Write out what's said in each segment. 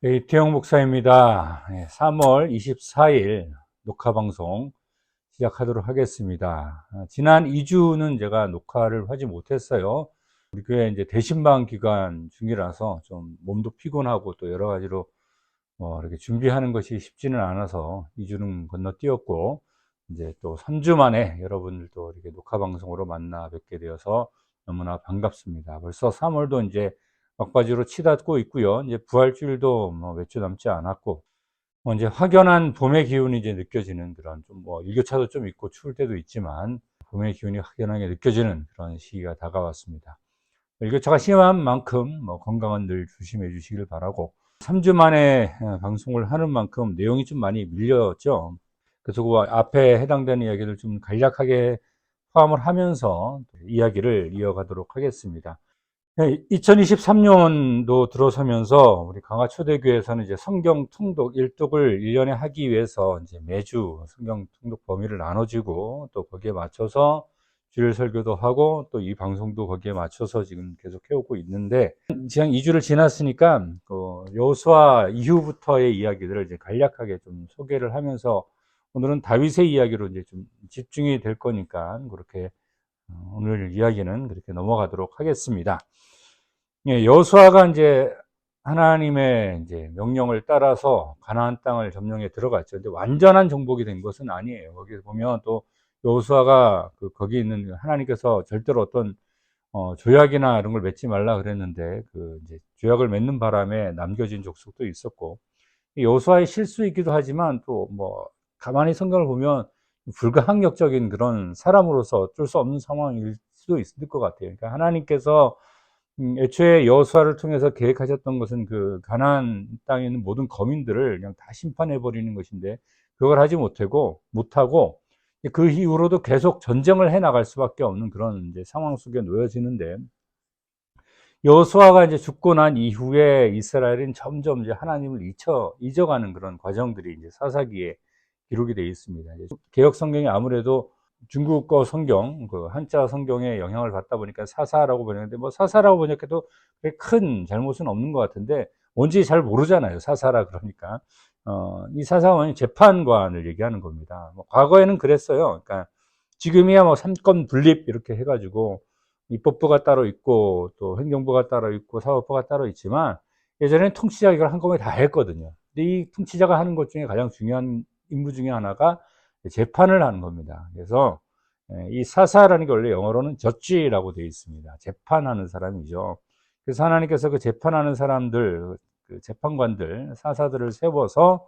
이태영 목사입니다. 3월 24일 녹화방송 시작하도록 하겠습니다. 지난 2주는 제가 녹화를 하지 못했어요. 우리 교회 이제 대신방 기간 중이라서 좀 몸도 피곤하고 또 여러 가지로 이렇게 준비하는 것이 쉽지는 않아서 2주는 건너뛰었고, 이제 또 3주 만에 여러분들도 이렇게 녹화방송으로 만나 뵙게 되어서 너무나 반갑습니다. 벌써 3월도 이제 막바지로 치닫고 있고요. 이제 부활주일도 몇 주 남지 않았고, 이제 확연한 봄의 기운이 이제 느껴지는 그런 좀 일교차도 좀 있고 추울 때도 있지만 봄의 기운이 확연하게 느껴지는 그런 시기가 다가왔습니다. 일교차가 심한 만큼 건강은 늘 조심해 주시길 바라고, 3주 만에 방송을 하는 만큼 내용이 좀 많이 밀렸죠. 그래서 그 앞에 해당되는 이야기를 좀 간략하게 포함을 하면서 이야기를 이어가도록 하겠습니다. 2023년도 들어서면서 우리 강화초대교회에서는 이제 성경 통독 일독을 1년에 하기 위해서 이제 매주 성경 통독 범위를 나눠지고, 또 거기에 맞춰서 주일 설교도 하고, 또 이 방송도 거기에 맞춰서 지금 계속 해오고 있는데, 지난 2주를 지났으니까 여호수아 이후부터의 이야기들을 이제 간략하게 좀 소개를 하면서, 오늘은 다윗의 이야기로 이제 좀 집중이 될 거니까 그렇게 오늘 이야기는 그렇게 넘어가도록 하겠습니다. 여호수아가 이제 하나님의 이제 명령을 따라서 가나안 땅을 점령해 들어갔죠. 근데 완전한 정복이 된 것은 아니에요. 거기서 보면 또 여호수아가 거기 있는 하나님께서 절대로 어떤 조약이나 이런 걸 맺지 말라 그랬는데, 이제 조약을 맺는 바람에 남겨진 족속도 있었고, 여호수아의 실수이기도 하지만 또 가만히 성경을 보면 불가항력적인 그런 사람으로서 어쩔 수 없는 상황일 수도 있을 것 같아요. 그러니까 하나님께서 애초에 여호수아를 통해서 계획하셨던 것은 그 가나안 땅에 있는 모든 거민들을 그냥 다 심판해 버리는 것인데, 그걸 하지 못하고 그 이후로도 계속 전쟁을 해 나갈 수밖에 없는 그런 이제 상황 속에 놓여지는데, 여호수아가 이제 죽고 난 이후에 이스라엘은 점점 이제 하나님을 잊어가는 그런 과정들이 이제 사사기에 기록이 되어 있습니다. 개혁 성경이 아무래도 중국어 성경, 한자 성경의 영향을 받다 보니까 사사라고 번역했는데, 사사라고 번역해도 큰 잘못은 없는 것 같은데, 뭔지 잘 모르잖아요. 사사라 그러니까. 이 사사는 재판관을 얘기하는 겁니다. 과거에는 그랬어요. 그러니까 지금이야 삼권 분립 이렇게 해가지고 입법부가 따로 있고 또 행정부가 따로 있고 사법부가 따로 있지만, 예전에는 통치자가 이걸 한꺼번에 다 했거든요. 근데 이 통치자가 하는 것 중에 가장 중요한 임무 중에 하나가 재판을 하는 겁니다. 그래서 이 사사라는 게 원래 영어로는 저지라고 되어 있습니다. 재판하는 사람이죠. 그래서 하나님께서 그 재판하는 사람들, 그 재판관들, 사사들을 세워서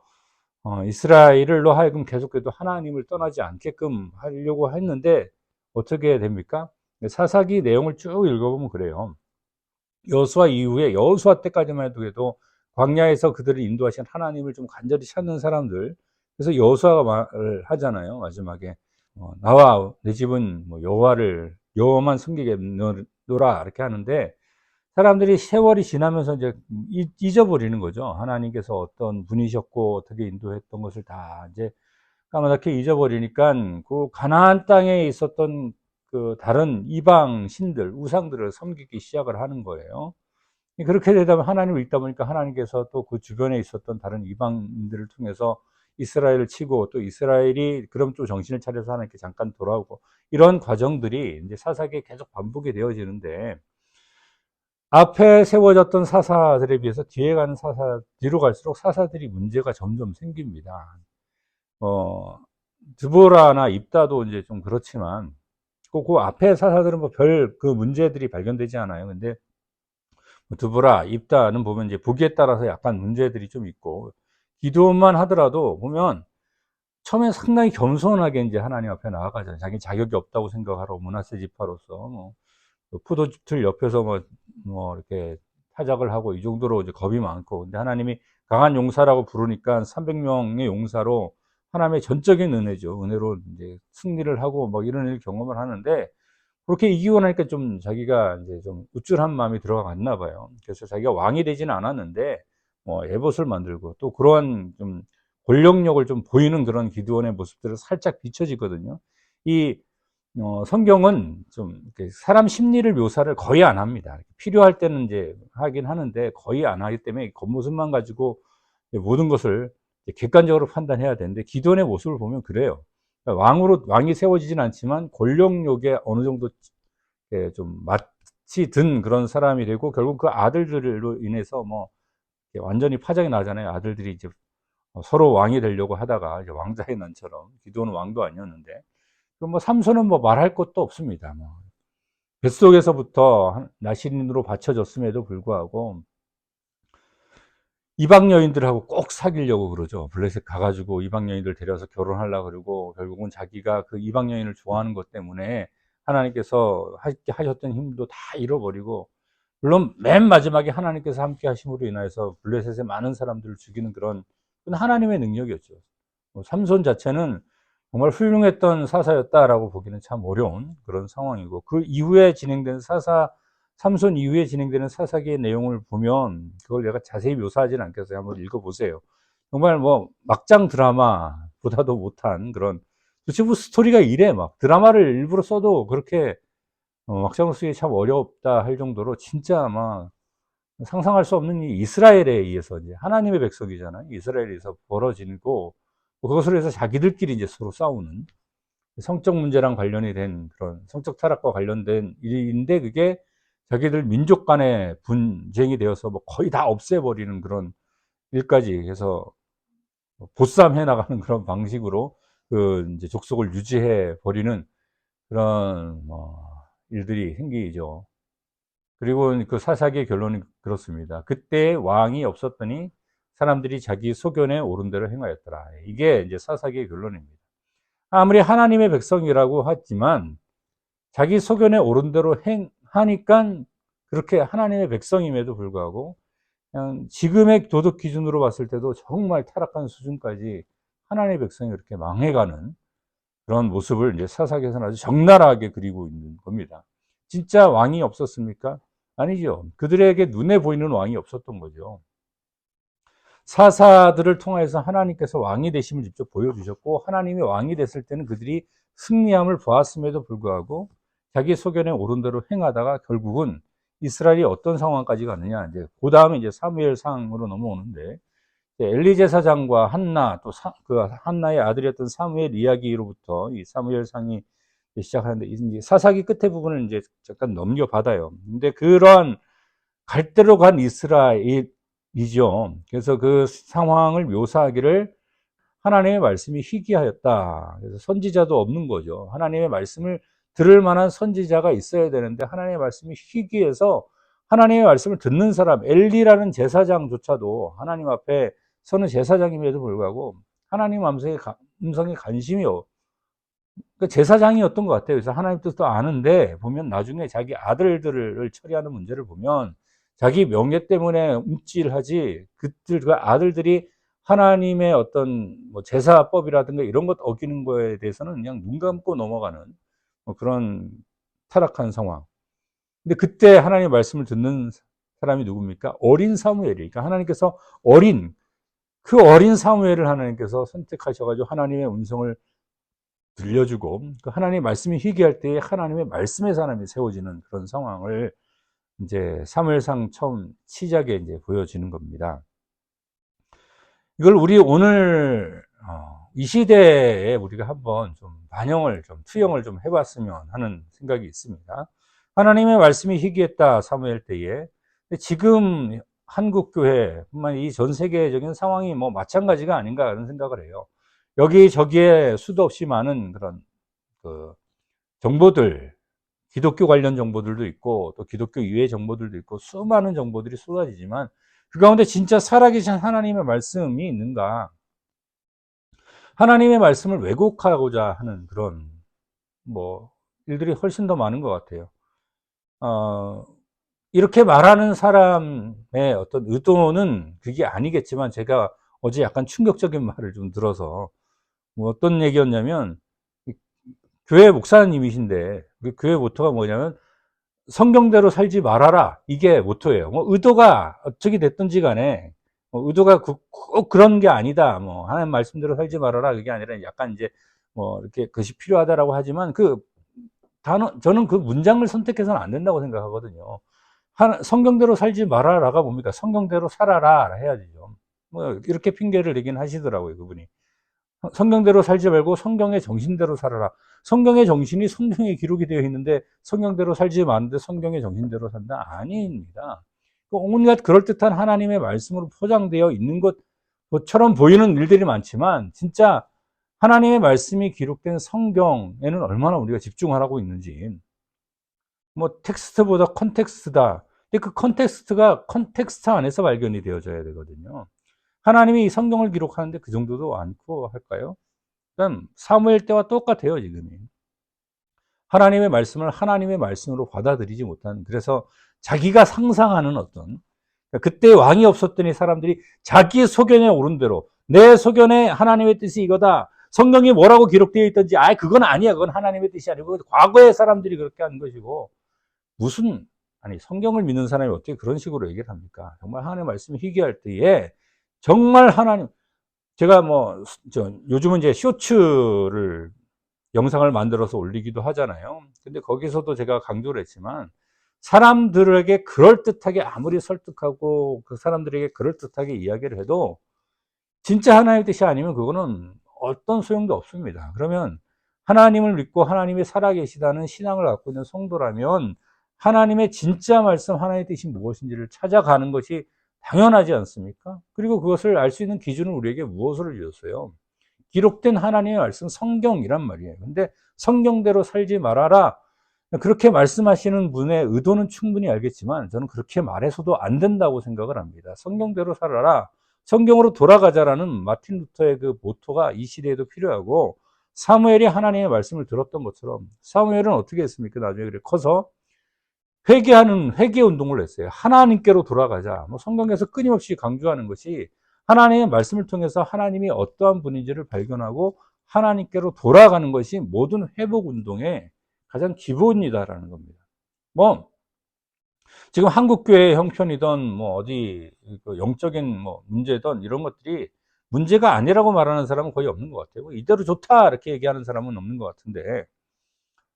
이스라엘로 하여금 계속해도 하나님을 떠나지 않게끔 하려고 했는데, 어떻게 됩니까? 사사기 내용을 쭉 읽어보면 그래요. 여호수아 이후에, 여호수아 때까지만 해도 광야에서 그들을 인도하신 하나님을 좀 간절히 찾는 사람들, 그래서 여호수아가 말을 하잖아요. 마지막에 나와 내 집은 여호와만 섬기겠노라 이렇게 하는데, 사람들이 세월이 지나면서 이제 잊어버리는 거죠. 하나님께서 어떤 분이셨고 어떻게 인도했던 것을 다 이제 까맣게 잊어버리니까, 그 가나안 땅에 있었던 그 다른 이방 신들, 우상들을 섬기기 시작을 하는 거예요. 그렇게 되다 보면 하나님을 잊다 보니까 하나님께서 또 그 주변에 있었던 다른 이방인들을 통해서 이스라엘을 치고, 또 이스라엘이 그럼 또 정신을 차려서 하나님께 잠깐 돌아오고, 이런 과정들이 이제 사사기에 계속 반복이 되어지는데, 앞에 세워졌던 사사들에 비해서 뒤로 갈수록 사사들이 문제가 점점 생깁니다. 드보라나 입다도 이제 좀 그렇지만, 그 앞에 사사들은 별 그 문제들이 발견되지 않아요. 근데 드보라, 입다는 보면 이제 보기에 따라서 약간 문제들이 좀 있고, 기도만 하더라도 보면 처음에 상당히 겸손하게 이제 하나님 앞에 나아가잖아요. 자기 자격이 없다고 생각하고, 므낫세 지파로서 포도틀 옆에서 이렇게 타작을 하고 이 정도로 이제 겁이 많고, 근데 하나님이 강한 용사라고 부르니까 300명의 용사로 하나님의 전적인 은혜죠. 은혜로 이제 승리를 하고 이런 일 경험을 하는데, 그렇게 이기고 나니까 좀 자기가 이제 좀 우쭐한 마음이 들어갔나 봐요. 그래서 자기가 왕이 되지는 않았는데 에봇을 만들고, 또 그러한 좀 권력력을 좀 보이는 그런 기드온의 모습들을 살짝 비춰지거든요. 이 성경은 좀 사람 심리를 묘사를 거의 안 합니다. 필요할 때는 이제 하긴 하는데 거의 안 하기 때문에 겉모습만 가지고 모든 것을 객관적으로 판단해야 되는데 기드온의 모습을 보면 그래요. 그러니까 왕이 세워지진 않지만 권력욕에 어느 정도 좀 맛이 든 그런 사람이 되고 결국 그 아들들로 인해서 뭐 완전히 파장이 나잖아요. 아들들이 이제 서로 왕이 되려고 하다가 이제 왕자의 난처럼 기드온은 왕도 아니었는데 뭐 삼손은 뭐 말할 것도 없습니다. 뭐 뱃속에서부터 나신인으로 바쳐졌음에도 불구하고 이방 여인들하고 꼭 사귀려고 그러죠. 블레셋 가가지고 이방 여인들 데려와서 결혼하려고 그러고 결국은 자기가 그 이방 여인을 좋아하는 것 때문에 하나님께서 하셨던 힘도 다 잃어버리고 물론 맨 마지막에 하나님께서 함께 하심으로 인하여서 블레셋의 많은 사람들을 죽이는 그건 하나님의 능력이었죠. 삼손 자체는 정말 훌륭했던 사사였다라고 보기는 참 어려운 그런 상황이고 그 이후에 진행된 삼손 이후에 진행되는 사사기의 내용을 보면 그걸 내가 자세히 묘사하지는 않겠어요. 한번 읽어보세요. 정말 뭐 막장 드라마보다도 못한 그런 도대체 뭐 스토리가 이래 막 드라마를 일부러 써도 그렇게 막장으로 쓰기 참 어렵다 할 정도로 진짜 막 상상할 수 없는 이 이스라엘에 의해서 이제 하나님의 백성이잖아요. 이스라엘에 의해서 벌어지고 그것으로 해서 자기들끼리 이제 서로 싸우는 성적 문제랑 관련이 된 그런 성적 타락과 관련된 일인데 그게 자기들 민족 간의 분쟁이 되어서 뭐 거의 다 없애버리는 그런 일까지 해서 보쌈해 나가는 그런 방식으로 그 이제 족속을 유지해 버리는 그런 일들이 생기죠. 그리고 그 사사기의 결론이 그렇습니다. 그때 왕이 없었더니 사람들이 자기 소견에 옳은 대로 행하였더라. 이게 이제 사사기의 결론입니다. 아무리 하나님의 백성이라고 하지만 자기 소견에 옳은 대로 행하니까 그렇게 하나님의 백성임에도 불구하고 그냥 지금의 도덕 기준으로 봤을 때도 정말 타락한 수준까지 하나님의 백성이 그렇게 망해가는 그런 모습을 이제 사사기에서는 아주 적나라하게 그리고 있는 겁니다. 진짜 왕이 없었습니까? 아니죠. 그들에게 눈에 보이는 왕이 없었던 거죠. 사사들을 통해서 하나님께서 왕이 되심을 직접 보여주셨고 하나님이 왕이 됐을 때는 그들이 승리함을 보았음에도 불구하고 자기 소견에 옳은 대로 행하다가 결국은 이스라엘이 어떤 상황까지 갔느냐 이제 그 다음에 이제 사무엘상으로 넘어오는데 엘리 제사장과 한나 또 그 한나의 아들이었던 사무엘 이야기로부터 이 사무엘상이 시작하는데 이제 사사기 끝에 부분을 이제 잠깐 넘겨받아요. 근데 그러한 갈대로 간 이스라엘이죠. 그래서 그 상황을 묘사하기를 하나님의 말씀이 희귀하였다. 그래서 선지자도 없는 거죠. 하나님의 말씀을 들을 만한 선지자가 있어야 되는데 하나님의 말씀이 희귀해서 하나님의 말씀을 듣는 사람, 엘리라는 제사장조차도 하나님 앞에 서는 제사장임에도 불구하고 하나님 음성에 관심이 그러니까 제사장이었던 것 같아요. 그래서 하나님 뜻도 아는데 보면 나중에 자기 아들들을 처리하는 문제를 보면 자기 명예 때문에 움찔하지 그 아들들이 하나님의 어떤 뭐 제사법이라든가 이런 것 어기는 거에 대해서는 그냥 눈 감고 넘어가는 그런 타락한 상황. 근데 그때 하나님의 말씀을 듣는 사람이 누굽니까? 어린 사무엘이. 그러니까 하나님께서 그 어린 사무엘을 하나님께서 선택하셔가지고 하나님의 음성을 들려주고 그 하나님의 말씀이 희귀할 때에 하나님의 말씀의 사람이 세워지는 그런 상황을 이제 사무엘상 처음 시작에 이제 보여지는 겁니다. 이걸 우리 오늘 이 시대에 우리가 한번 좀 반영을 좀 투영을 좀 해봤으면 하는 생각이 있습니다. 하나님의 말씀이 희귀했다 사무엘 때에 지금 한국 교회뿐만 이 전 세계적인 상황이 뭐 마찬가지가 아닌가 그런 생각을 해요. 여기저기에 수도 없이 많은 그런 그 정보들, 기독교 관련 정보들도 있고 또 기독교 이외의 정보들도 있고 수많은 정보들이 쏟아지지만 그 가운데 진짜 살아계신 하나님의 말씀이 있는가? 하나님의 말씀을 왜곡하고자 하는 그런 뭐 일들이 훨씬 더 많은 것 같아요. 이렇게 말하는 사람의 어떤 의도는 그게 아니겠지만 제가 어제 약간 충격적인 말을 좀 들어서 뭐 어떤 얘기였냐면 교회 목사님이신데 그 교회 모토가 뭐냐면 성경대로 살지 말아라 이게 모토예요. 뭐 의도가 어떻게 됐든지 간에 의도가 꼭 그런 게 아니다. 뭐 하나님 말씀대로 살지 말아라 그게 아니라 약간 이제 뭐 이렇게 그것이 필요하다라고 하지만 그 저는 그 문장을 선택해서는 안 된다고 생각하거든요. 성경대로 살지 말아라가 뭡니까? 성경대로 살아라 해야죠. 뭐 이렇게 핑계를 대긴 하시더라고요, 그분이. 성경대로 살지 말고 성경의 정신대로 살아라. 성경의 정신이 성경에 기록이 되어 있는데 성경대로 살지 마는데 성경의 정신대로 산다? 아닙니다. 온갖 그럴듯한 하나님의 말씀으로 포장되어 있는 것처럼 보이는 일들이 많지만 진짜 하나님의 말씀이 기록된 성경에는 얼마나 우리가 집중하라고 있는지. 뭐 텍스트보다 컨텍스트다. 근데 그 컨텍스트가 컨텍스트 안에서 발견이 되어져야 되거든요. 하나님이 이 성경을 기록하는데 그 정도도 않고 할까요? 그럼 사무엘 때와 똑같아요, 지금이. 하나님의 말씀을 하나님의 말씀으로 받아들이지 못하는, 그래서 자기가 상상하는 어떤, 그때 왕이 없었더니 사람들이 자기 소견에 오른 대로, 내 소견에 하나님의 뜻이 이거다. 성경이 뭐라고 기록되어 있던지, 그건 아니야. 그건 하나님의 뜻이 아니고, 과거의 사람들이 그렇게 한 것이고, 아니, 성경을 믿는 사람이 어떻게 그런 식으로 얘기를 합니까? 정말 하나님의 말씀이 희귀할 때에, 정말 제가 요즘은 이제 쇼츠를 영상을 만들어서 올리기도 하잖아요. 근데 거기서도 제가 강조를 했지만 사람들에게 그럴듯하게 아무리 설득하고 그 사람들에게 그럴듯하게 이야기를 해도 진짜 하나님의 뜻이 아니면 그거는 어떤 소용도 없습니다. 그러면 하나님을 믿고 하나님이 살아계시다는 신앙을 갖고 있는 성도라면 하나님의 진짜 말씀, 하나님의 뜻이 무엇인지를 찾아가는 것이 당연하지 않습니까? 그리고 그것을 알 수 있는 기준은 우리에게 무엇을 주셨어요? 기록된 하나님의 말씀, 성경이란 말이에요. 근데 성경대로 살지 말아라. 그렇게 말씀하시는 분의 의도는 충분히 알겠지만 저는 그렇게 말해서도 안 된다고 생각을 합니다. 성경대로 살아라. 성경으로 돌아가자라는 마틴 루터의 그 모토가 이 시대에도 필요하고, 사무엘이 하나님의 말씀을 들었던 것처럼 사무엘은 어떻게 했습니까? 나중에 그래 커서 회개 운동을 했어요. 하나님께로 돌아가자. 성경에서 끊임없이 강조하는 것이 하나님의 말씀을 통해서 하나님이 어떠한 분인지를 발견하고 하나님께로 돌아가는 것이 모든 회복 운동의 가장 기본이다라는 겁니다. 지금 한국교회 형편이든 어디 영적인 문제든 이런 것들이 문제가 아니라고 말하는 사람은 거의 없는 것 같아요. 이대로 좋다 이렇게 얘기하는 사람은 없는 것 같은데,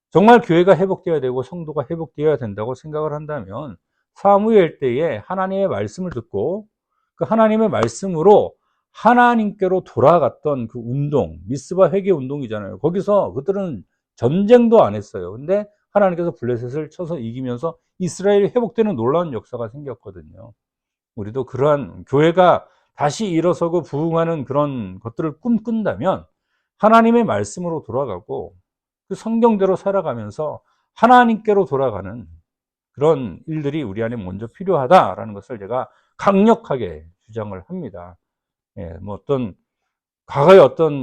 정말 교회가 회복되어야 되고 성도가 회복되어야 된다고 생각을 한다면 사무엘 때에 하나님의 말씀을 듣고 그 하나님의 말씀으로 하나님께로 돌아갔던 그 운동, 미스바 회개 운동이잖아요. 거기서 그들은 전쟁도 안 했어요. 근데 하나님께서 블레셋을 쳐서 이기면서 이스라엘이 회복되는 놀라운 역사가 생겼거든요. 우리도 그러한 교회가 다시 일어서고 부흥하는 그런 것들을 꿈꾼다면 하나님의 말씀으로 돌아가고 그 성경대로 살아가면서 하나님께로 돌아가는 그런 일들이 우리 안에 먼저 필요하다라는 것을 제가 강력하게 주장을 합니다. 예, 과거에 어떤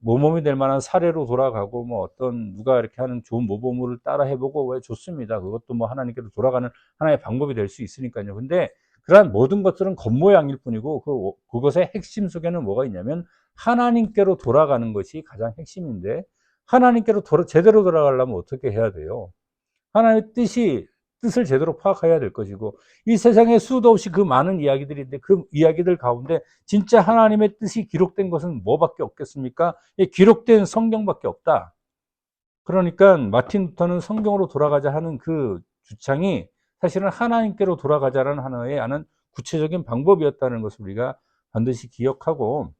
모범이 될 만한 사례로 돌아가고 어떤 누가 이렇게 하는 좋은 모범을 따라 해보고 왜 좋습니다. 그것도 하나님께로 돌아가는 하나의 방법이 될 수 있으니까요. 근데 그러한 모든 것들은 겉모양일 뿐이고 그것의 핵심 속에는 뭐가 있냐면 하나님께로 돌아가는 것이 가장 핵심인데, 하나님께로 제대로 돌아가려면 어떻게 해야 돼요? 하나님의 뜻을 제대로 파악해야 될 것이고, 이 세상에 수도 없이 그 많은 이야기들인데 그 이야기들 가운데 진짜 하나님의 뜻이 기록된 것은 뭐밖에 없겠습니까? 기록된 성경밖에 없다. 그러니까 마틴 루터는 성경으로 돌아가자 하는 그 주창이 사실은 하나님께로 돌아가자라는 하나의 구체적인 방법이었다는 것을 우리가 반드시 기억하고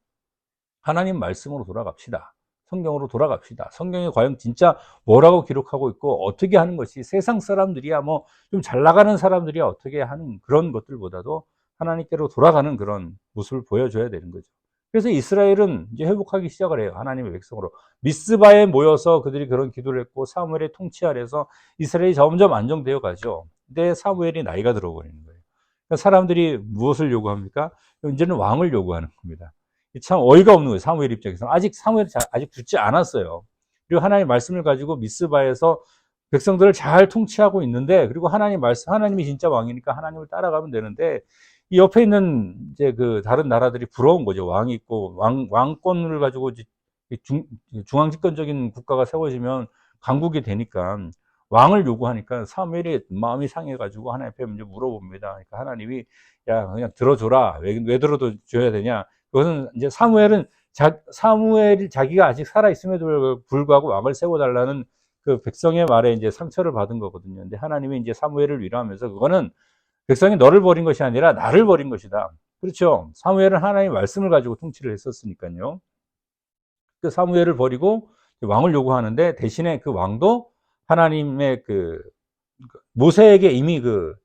하나님 말씀으로 돌아갑시다. 성경으로 돌아갑시다. 성경에 과연 진짜 뭐라고 기록하고 있고 어떻게 하는 것이, 세상 사람들이야 좀 잘 나가는 사람들이야 어떻게 하는 그런 것들보다도 하나님께로 돌아가는 그런 모습을 보여줘야 되는 거죠. 그래서 이스라엘은 이제 회복하기 시작을 해요. 하나님의 백성으로. 미스바에 모여서 그들이 그런 기도를 했고 사무엘의 통치 아래서 이스라엘이 점점 안정되어 가죠. 근데 사무엘이 나이가 들어버리는 거예요. 그러니까 사람들이 무엇을 요구합니까? 이제는 왕을 요구하는 겁니다. 참 어이가 없는 거예요. 사무엘 입장에서는. 사무엘이 아직 죽지 않았어요. 그리고 하나님의 말씀을 가지고 미스바에서 백성들을 잘 통치하고 있는데, 그리고 하나님이 진짜 왕이니까 하나님을 따라가면 되는데, 이 옆에 있는 이제 그 다른 나라들이 부러운 거죠. 왕이 있고 왕권을 가지고 중앙집권적인 국가가 세워지면 강국이 되니까 왕을 요구하니까 사무엘이 마음이 상해가지고 하나님 앞에 먼저 물어봅니다. 그러니까 하나님이 야 그냥 들어줘라. 왜 들어줘야 되냐? 그것은 이제 사무엘이 자기가 아직 살아 있음에도 불구하고 왕을 세워달라는 그 백성의 말에 이제 상처를 받은 거거든요. 근데 하나님이 이제 사무엘을 위로하면서 그거는 백성이 너를 버린 것이 아니라 나를 버린 것이다. 그렇죠. 사무엘은 하나님의 말씀을 가지고 통치를 했었으니까요. 그 사무엘을 버리고 왕을 요구하는데 대신에 그 왕도 하나님의 그 모세에게 이미 그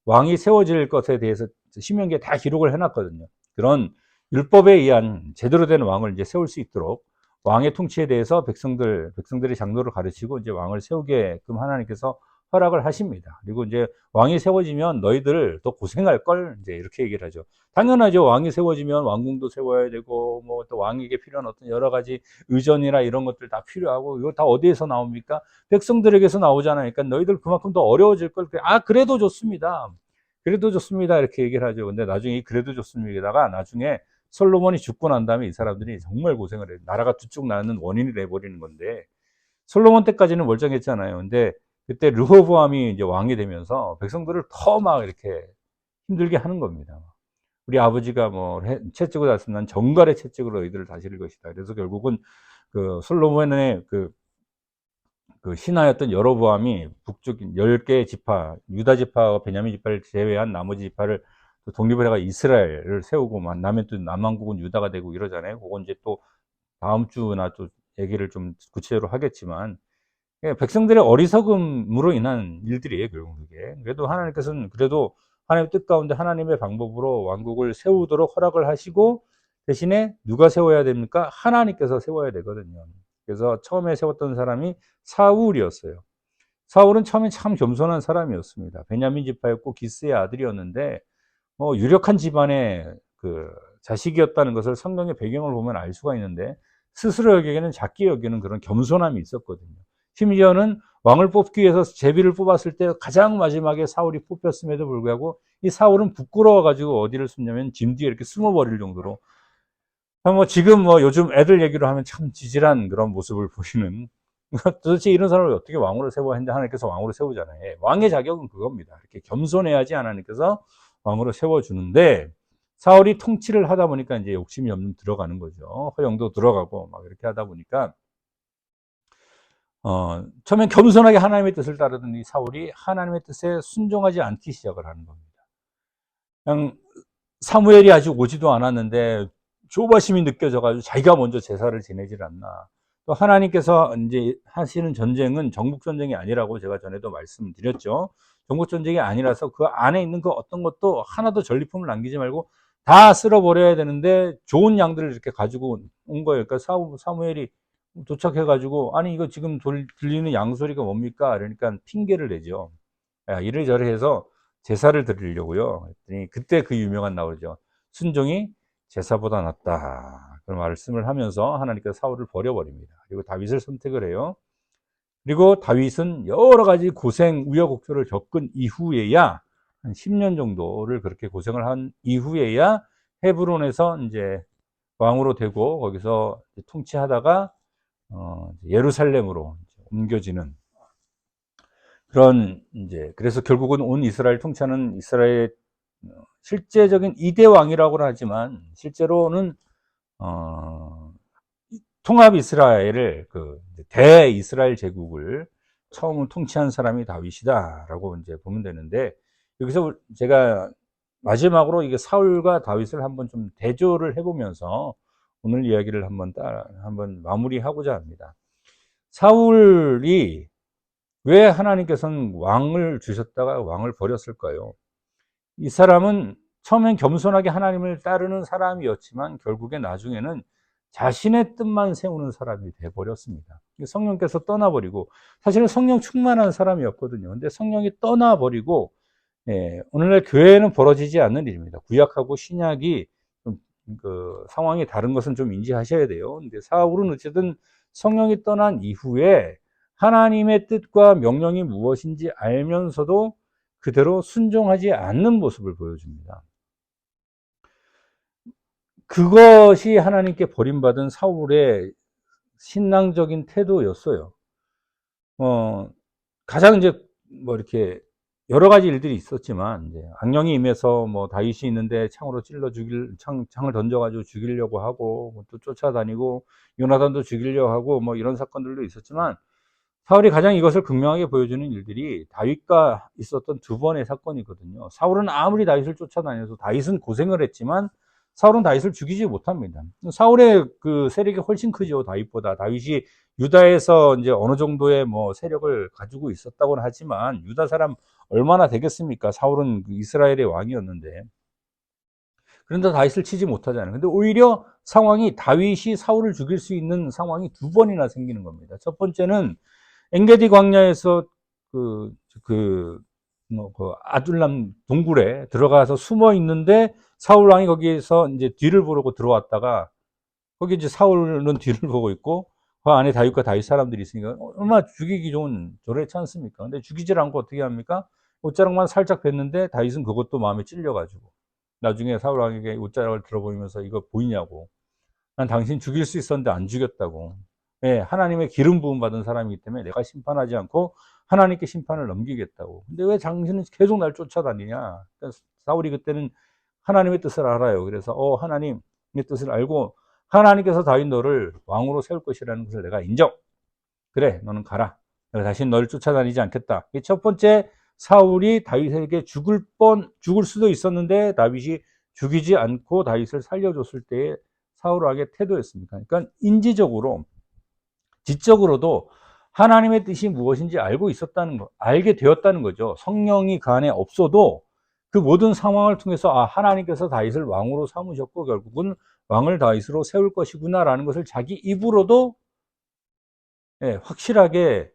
왕이 세워질 것에 대해서 신명기에 다 기록을 해놨거든요. 그런 율법에 의한 제대로 된 왕을 이제 세울 수 있도록 왕의 통치에 대해서 백성들의 장로를 가르치고 이제 왕을 세우게끔 하나님께서 허락을 하십니다. 그리고 이제 왕이 세워지면 너희들 더 고생할 걸 이제 이렇게 얘기를 하죠. 당연하죠. 왕이 세워지면 왕궁도 세워야 되고 뭐 또 왕에게 필요한 어떤 여러 가지 의전이나 이런 것들 다 필요하고 이거 다 어디에서 나옵니까? 백성들에게서 나오잖아요. 그러니까 너희들 그만큼 더 어려워질 걸. 아, 그래도 좋습니다. 그래도 좋습니다. 이렇게 얘기를 하죠. 근데 나중에 이 그래도 좋습니다가 나중에 솔로몬이 죽고 난 다음에 이 사람들이 정말 고생을 해요. 나라가 두 쪽 나는 원인이 돼버리는 건데 솔로몬 때까지는 멀쩡했잖아요. 근데 그때 르호보암이 이제 왕이 되면서 백성들을 더 막 이렇게 힘들게 하는 겁니다. 우리 아버지가 뭐 채찍을 다스난 정갈의 채찍으로 너희들을 다스릴 것이다. 그래서 결국은 그 솔로몬의 그 신하였던 여로보암이 북쪽 10개의 지파, 유다 지파와 베냐민 지파를 제외한 나머지 지파를 또 독립을 해가 이스라엘을 세우고 만나면 또 남왕국은 유다가 되고 이러잖아요. 그건 이제 또 다음 주나 또 얘기를 좀 구체적으로 하겠지만 백성들의 어리석음으로 인한 일들이에요, 결국 그게. 그래도 하나님께서는 그래도 하나님의 뜻 가운데 하나님의 방법으로 왕국을 세우도록 허락을 하시고 대신에 누가 세워야 됩니까? 하나님께서 세워야 되거든요. 그래서 처음에 세웠던 사람이 사울이었어요. 사울은 처음에 참 겸손한 사람이었습니다. 베냐민 지파였고 기스의 아들이었는데 유력한 집안의 그 자식이었다는 것을 성경의 배경을 보면 알 수가 있는데 스스로 여기에는 작게 여기는 그런 겸손함이 있었거든요. 심지어는 왕을 뽑기 위해서 제비를 뽑았을 때 가장 마지막에 사울이 뽑혔음에도 불구하고 이 사울은 부끄러워 가지고 어디를 숨냐면 짐 뒤에 이렇게 숨어버릴 정도로 지금 요즘 애들 얘기로 하면 참 지질한 그런 모습을 보이는 도대체 이런 사람을 어떻게 왕으로 세워야 하는데 하나님께서 왕으로 세우잖아요. 왕의 자격은 그겁니다. 이렇게 겸손해야지 하나님께서 왕으로 세워주는데 사울이 통치를 하다 보니까 이제 욕심이 없는 들어가는 거죠. 허영도 들어가고 막 이렇게 하다 보니까 처음엔 겸손하게 하나님의 뜻을 따르던 이 사울이 하나님의 뜻에 순종하지 않기 시작을 하는 겁니다. 그냥 사무엘이 아직 오지도 않았는데 조바심이 느껴져가지고 자기가 먼저 제사를 지내질 않나. 또 하나님께서 이제 하시는 전쟁은 정복 전쟁이 아니라고 제가 전에도 말씀드렸죠. 정복 전쟁이 아니라서 그 안에 있는 그 어떤 것도 하나도 전리품을 남기지 말고 다 쓸어버려야 되는데 좋은 양들을 이렇게 가지고 온 거예요. 그러니까 사무엘이 도착해가지고 아니 이거 지금 들리는 양소리가 뭡니까? 그러니까 핑계를 내죠. 야, 이래저래 해서 제사를 드리려고요. 그랬더니 그때 그 유명한 나오죠. 순종이 제사보다 낫다. 그런 말씀을 하면서 하나님께서 사울을 버려버립니다. 그리고 다윗을 선택을 해요. 그리고 다윗은 여러 가지 고생, 우여곡절을 겪은 이후에야 한 10년 정도를 그렇게 고생을 한 이후에야 헤브론에서 이제 왕으로 되고 거기서 통치하다가 예루살렘으로 옮겨지는 그런 이제 그래서 결국은 온 이스라엘 통치하는 이스라엘 실제적인 2대 왕이라고는 하지만 실제로는 통합 이스라엘을 그 대이스라엘 제국을 처음 통치한 사람이 다윗이다라고 이제 보면 되는데 여기서 제가 마지막으로 이게 사울과 다윗을 한번 좀 대조를 해보면서 오늘 이야기를 한번 마무리하고자 합니다. 사울이 왜 하나님께서는 왕을 주셨다가 왕을 버렸을까요? 이 사람은 처음엔 겸손하게 하나님을 따르는 사람이었지만 결국에 나중에는 자신의 뜻만 세우는 사람이 돼버렸습니다. 성령께서 떠나버리고 사실은 성령 충만한 사람이었거든요. 근데 성령이 떠나버리고 오늘날 교회에는 벌어지지 않는 일입니다. 구약하고 신약이 그 상황이 다른 것은 좀 인지하셔야 돼요. 근데 사울은 어쨌든 성령이 떠난 이후에 하나님의 뜻과 명령이 무엇인지 알면서도 그대로 순종하지 않는 모습을 보여줍니다. 그것이 하나님께 버림받은 사울의 신앙적인 태도였어요. 가장 이제 이렇게 여러 가지 일들이 있었지만 이제 악령이 임해서 다윗이 있는데 창으로 찔러 창을 던져가지고 죽이려고 하고 또 쫓아다니고 요나단도 죽이려고 하고 이런 사건들도 있었지만 사울이 가장 이것을 극명하게 보여주는 일들이 다윗과 있었던 두 번의 사건이거든요. 사울은 아무리 다윗을 쫓아다녀서 다윗은 고생을 했지만 사울은 다윗을 죽이지 못합니다. 사울의 그 세력이 훨씬 크죠, 다윗보다. 다윗이 유다에서 이제 어느 정도의 뭐 세력을 가지고 있었다고는 하지만 유다 사람 얼마나 되겠습니까? 사울은 이스라엘의 왕이었는데. 그런데 다윗을 치지 못하잖아요. 근데 오히려 상황이 다윗이 사울을 죽일 수 있는 상황이 두 번이나 생기는 겁니다. 첫 번째는 엔게디 광야에서 그, 그, 그 아둘람 동굴에 들어가서 숨어 있는데 사울 왕이 거기에서 이제 뒤를 보려고 들어왔다가 거기 이제 사울은 뒤를 보고 있고 그 안에 다윗과 다윗 사람들이 있으니까 얼마나 죽이기 좋은 조례치 않습니까? 근데 죽이질 않고 어떻게 합니까? 옷자락만 살짝 뱉는데 다윗은 그것도 마음에 찔려가지고 나중에 사울 왕에게 옷자락을 들어보면서 이거 보이냐고. 난 당신 죽일 수 있었는데 안 죽였다고. 예, 하나님의 기름 부음 받은 사람이기 때문에 내가 심판하지 않고 하나님께 심판을 넘기겠다고. 근데 왜 당신은 계속 날 쫓아다니냐? 그러니까 사울이 그때는 하나님의 뜻을 알아요. 그래서 하나님의 뜻을 알고 하나님께서 다윗 너를 왕으로 세울 것이라는 것을 내가 인정. 그래, 너는 가라. 내가 다시 너를 쫓아다니지 않겠다. 이게 첫 번째, 사울이 다윗에게 죽을 수도 있었는데 다윗이 죽이지 않고 다윗을 살려줬을 때의 사울 왕의 태도였습니다. 그러니까 인지적으로, 지적으로도 하나님의 뜻이 무엇인지 알고 있었다는 거, 알게 되었다는 거죠. 성령이 그 안에 없어도 그 모든 상황을 통해서 하나님께서 다윗을 왕으로 삼으셨고 결국은 왕을 다윗으로 세울 것이구나라는 것을 자기 입으로도 확실하게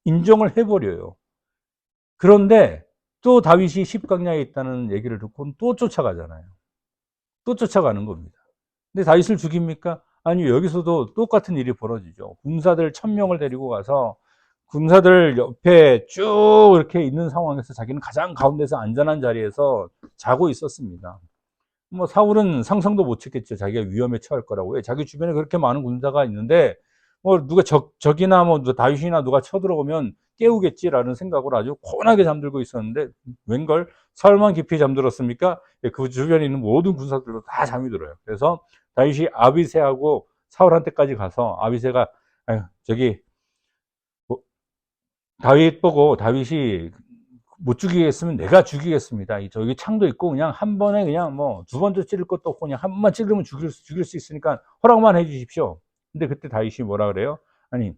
인정을 해버려요. 그런데 또 다윗이 십강야에 있다는 얘기를 듣고는 또 쫓아가잖아요. 또 쫓아가는 겁니다. 근데 다윗을 죽입니까? 아니요. 여기서도 똑같은 일이 벌어지죠. 군사들 1000명을 데리고 가서 군사들 옆에 쭉 이렇게 있는 상황에서 자기는 가장 가운데서 안전한 자리에서 자고 있었습니다. 뭐 사울은 상상도 못 했겠죠. 자기가 위험에 처할 거라고. 왜? 자기 주변에 그렇게 많은 군사가 있는데 뭐 누가 적이나 뭐 다윗이나 누가 쳐들어오면 깨우겠지라는 생각으로 아주 곤하게 잠들고 있었는데 웬걸 사울만 깊이 잠들었습니까? 그 주변에 있는 모든 군사들도 다 잠이 들어요. 그래서 다윗이 아비새하고 사울한테까지 가서 아비새가 저기 뭐, 다윗 보고 다윗이 못 죽이겠으면 내가 죽이겠습니다. 저기 창도 있고 그냥 한 번에 그냥 뭐 두 번도 찌를 것도 없고 그냥 한 번만 찌르면 죽일 수 있으니까 허락만 해 주십시오. 근데 그때 다윗이 뭐라 그래요? 아니,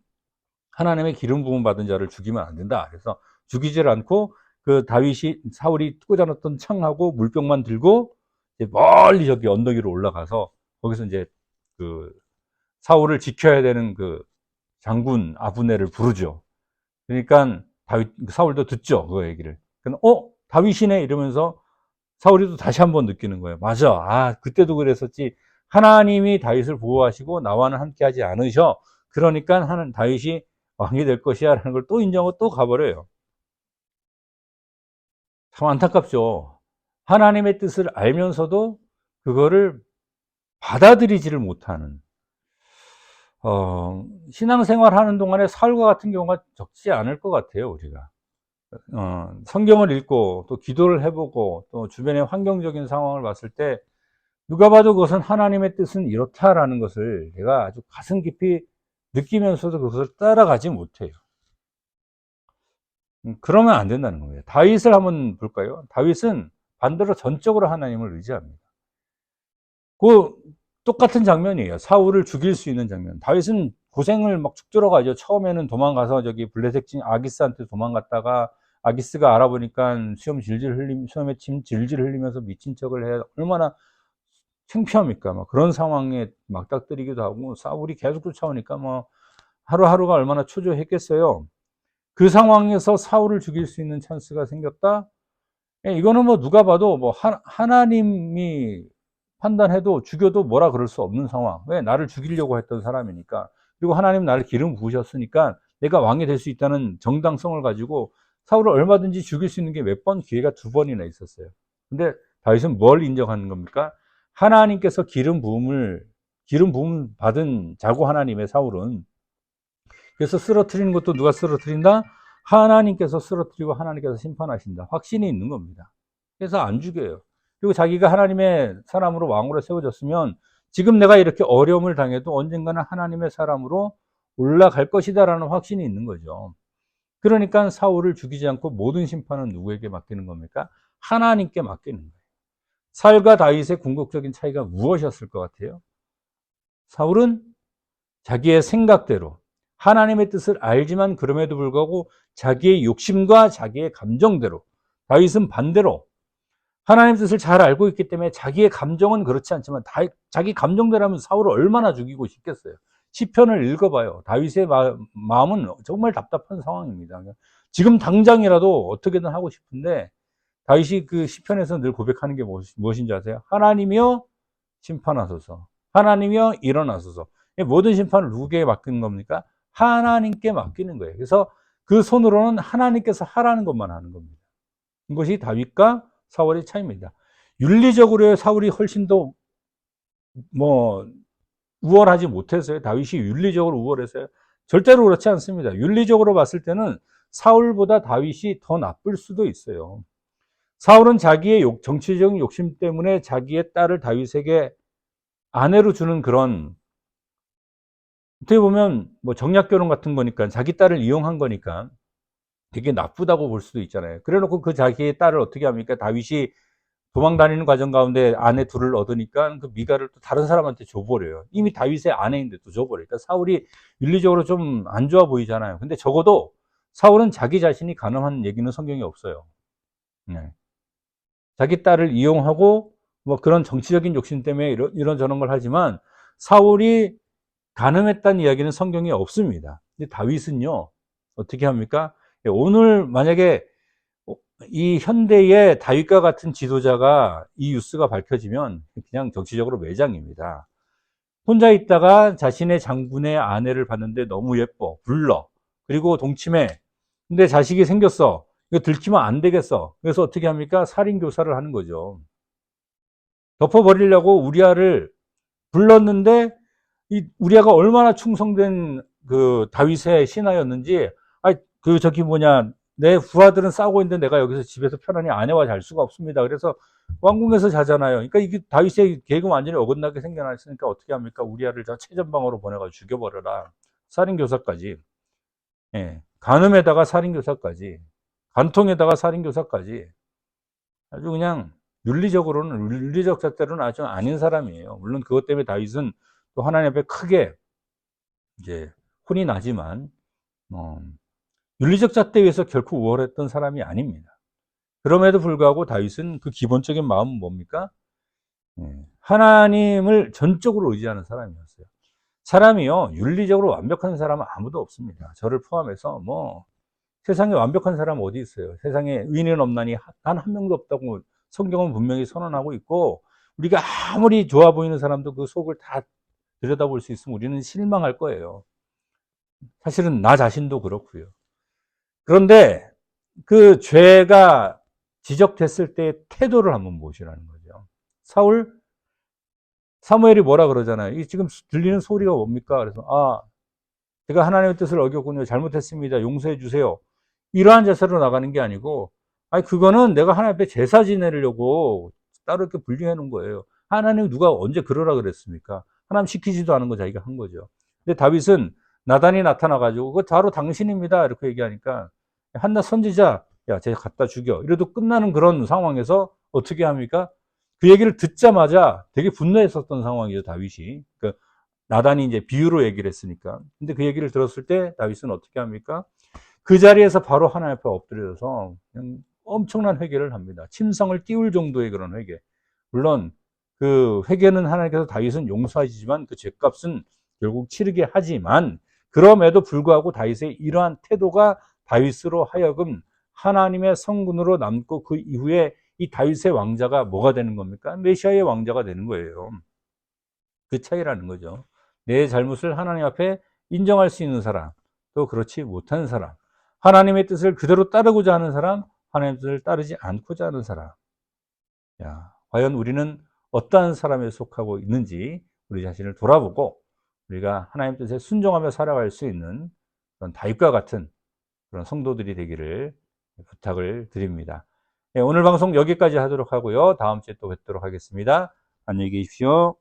하나님의 기름 부음 받은 자를 죽이면 안 된다. 그래서 죽이질 않고 그 다윗이 사울이 꽂아놨던 창하고 물병만 들고 이제 멀리 저기 언덕 위로 올라가서 거기서 이제 그 사울을 지켜야 되는 그 장군 아브넬을 부르죠. 그러니까 사울도 듣죠. 그 얘기를. 다윗이네 이러면서 사울이 또 다시 한번 느끼는 거예요. 맞아. 그때도 그랬었지. 하나님이 다윗을 보호하시고 나와는 함께 하지 않으셔. 그러니까 다윗이 왕이 될 것이야 라는 걸 또 인정하고 또 가버려요. 참 안타깝죠. 하나님의 뜻을 알면서도 그거를 받아들이지를 못하는 신앙생활 하는 동안에 사울과 같은 경우가 적지 않을 것 같아요, 우리가. 성경을 읽고 또 기도를 해보고 또 주변의 환경적인 상황을 봤을 때 누가 봐도 그것은 하나님의 뜻은 이렇다라는 것을 내가 아주 가슴 깊이 느끼면서도 그것을 따라가지 못해요. 그러면 안 된다는 거예요. 다윗을 한번 볼까요? 다윗은 반대로 전적으로 하나님을 의지합니다. 그 똑같은 장면이에요. 사울을 죽일 수 있는 장면. 다윗은 고생을 막 쭉 들어가죠. 처음에는 도망가서 저기 블레셋 아기스한테 도망갔다가 아기스가 알아보니까 수염에 침 질질 흘리면서 미친 척을 해. 얼마나 창피합니까? 막 그런 상황에 막닥뜨리기도 하고 사울이 계속 쫓아오니까 뭐 하루하루가 얼마나 초조했겠어요. 그 상황에서 사울을 죽일 수 있는 찬스가 생겼다? 이거는 뭐 누가 봐도 뭐 하나님이 판단해도 죽여도 뭐라 그럴 수 없는 상황. 왜? 나를 죽이려고 했던 사람이니까. 그리고 하나님 나를 기름 부으셨으니까 내가 왕이 될 수 있다는 정당성을 가지고 사울을 얼마든지 죽일 수 있는 게 몇 번 기회가 두 번이나 있었어요. 근데 다윗은 뭘 인정하는 겁니까? 하나님께서 기름 부음 받은 자고 하나님의 사울은 그래서 쓰러뜨리는 것도 누가 쓰러뜨린다? 하나님께서 쓰러뜨리고 하나님께서 심판하신다. 확신이 있는 겁니다. 그래서 안 죽여요. 그리고 자기가 하나님의 사람으로 왕으로 세워졌으면 지금 내가 이렇게 어려움을 당해도 언젠가는 하나님의 사람으로 올라갈 것이다라는 확신이 있는 거죠. 그러니까 사울을 죽이지 않고 모든 심판은 누구에게 맡기는 겁니까? 하나님께 맡기는 거예요. 사울과 다윗의 궁극적인 차이가 무엇이었을 것 같아요? 사울은 자기의 생각대로 하나님의 뜻을 알지만 그럼에도 불구하고 자기의 욕심과 자기의 감정대로, 다윗은 반대로 하나님의 뜻을 잘 알고 있기 때문에 자기의 감정은 그렇지 않지만 자기 감정대로라면 사울을 얼마나 죽이고 싶겠어요. 시편을 읽어봐요. 다윗의 마음은 정말 답답한 상황입니다. 지금 당장이라도 어떻게든 하고 싶은데 다윗이 그 시편에서 늘 고백하는 게 무엇인지 아세요? 하나님이여 심판하소서. 하나님이여 일어나소서. 모든 심판을 누구에게 맡기는 겁니까? 하나님께 맡기는 거예요. 그래서 그 손으로는 하나님께서 하라는 것만 하는 겁니다. 이것이 다윗과 사울의 차이입니다. 윤리적으로 사울이 훨씬 더 우월하지 못해서요. 다윗이 윤리적으로 우월해서요. 절대로 그렇지 않습니다. 윤리적으로 봤을 때는 사울보다 다윗이 더 나쁠 수도 있어요. 사울은 자기의 정치적인 욕심 때문에 자기의 딸을 다윗에게 아내로 주는 그런, 어떻게 보면 정략 결혼 같은 거니까 자기 딸을 이용한 거니까 되게 나쁘다고 볼 수도 있잖아요. 그래 놓고 그 자기의 딸을 어떻게 합니까? 다윗이 도망 다니는 과정 가운데 아내 둘을 얻으니까 그 미가를 또 다른 사람한테 줘버려요. 이미 다윗의 아내인데 또 줘버려요. 그러니까 사울이 윤리적으로 좀 안 좋아 보이잖아요. 근데 적어도 사울은 자기 자신이 가늠한 얘기는 성경에 없어요. 네. 자기 딸을 이용하고 그런 정치적인 욕심 때문에 이런저런 걸 하지만 사울이 가늠했다는 이야기는 성경에 없습니다. 근데 다윗은요, 어떻게 합니까? 오늘 만약에 이 현대의 다윗과 같은 지도자가 이 뉴스가 밝혀지면 그냥 정치적으로 매장입니다. 혼자 있다가 자신의 장군의 아내를 봤는데 너무 예뻐, 불러. 그리고 동침해. 근데 자식이 생겼어. 이거 들키면 안 되겠어. 그래서 어떻게 합니까? 살인교사를 하는 거죠. 덮어버리려고 우리아를 불렀는데 이 우리아가 얼마나 충성된 그 다윗의 신하였는지, 내 부하들은 싸우고 있는데 내가 여기서 집에서 편안히 아내와 잘 수가 없습니다. 그래서 왕궁에서 자잖아요. 그러니까 이게 다윗의 계획은 완전히 어긋나게 생겨났으니까 어떻게 합니까? 우리아를 저 최전방으로 보내가지고 죽여버려라. 살인교사까지. 예. 간음에다가 살인교사까지. 간통에다가 살인교사까지. 아주 그냥 윤리적 잣대로는 아주 아닌 사람이에요. 물론 그것 때문에 다윗은 또 하나님 앞에 크게 이제 혼이 나지만, 윤리적 잣대에 의해서 결코 우월했던 사람이 아닙니다. 그럼에도 불구하고 다윗은 그 기본적인 마음은 뭡니까? 하나님을 전적으로 의지하는 사람이었어요. 사람이요, 윤리적으로 완벽한 사람은 아무도 없습니다. 저를 포함해서 세상에 완벽한 사람은 어디 있어요? 세상에 의인은 없나니 단 한 명도 없다고 성경은 분명히 선언하고 있고, 우리가 아무리 좋아 보이는 사람도 그 속을 다 들여다볼 수 있으면 우리는 실망할 거예요. 사실은 나 자신도 그렇고요. 그런데 그 죄가 지적됐을 때의 태도를 한번 보시라는 거죠. 사무엘이 뭐라 그러잖아요. 이 지금 들리는 소리가 뭡니까? 그래서 제가 하나님의 뜻을 어겼군요. 잘못했습니다. 용서해 주세요. 이러한 자세로 나가는 게 아니고, 그거는 내가 하나님 앞에 제사 지내려고 따로 이렇게 분리해 놓은 거예요. 하나님 누가 언제 그러라 그랬습니까? 하나님 시키지도 않은 거 자기가 한 거죠. 근데 다윗은 나단이 나타나가지고, 그거 바로 당신입니다. 이렇게 얘기하니까, 한낱 선지자, 야, 쟤 갖다 죽여. 이래도 끝나는 그런 상황에서 어떻게 합니까? 그 얘기를 듣자마자 되게 분노했었던 상황이죠, 다윗이. 나단이 이제 비유로 얘기를 했으니까. 근데 그 얘기를 들었을 때 다윗은 어떻게 합니까? 그 자리에서 바로 하나님 앞에 엎드려서 그냥 엄청난 회개를 합니다. 침성을 띄울 정도의 그런 회개. 물론 그 회개는 하나님께서 다윗은 용서하시지만 그 죄값은 결국 치르게 하지만, 그럼에도 불구하고 다윗의 이러한 태도가 다윗으로 하여금 하나님의 성군으로 남고 그 이후에 이 다윗의 왕자가 뭐가 되는 겁니까? 메시아의 왕자가 되는 거예요. 그 차이라는 거죠. 내 잘못을 하나님 앞에 인정할 수 있는 사람, 또 그렇지 못한 사람, 하나님의 뜻을 그대로 따르고자 하는 사람, 하나님의 뜻을 따르지 않고자 하는 사람. 과연 우리는 어떠한 사람에 속하고 있는지 우리 자신을 돌아보고 우리가 하나님 뜻에 순종하며 살아갈 수 있는 그런 다윗과 같은 그런 성도들이 되기를 부탁을 드립니다. 오늘 방송 여기까지 하도록 하고요. 다음 주에 또 뵙도록 하겠습니다. 안녕히 계십시오.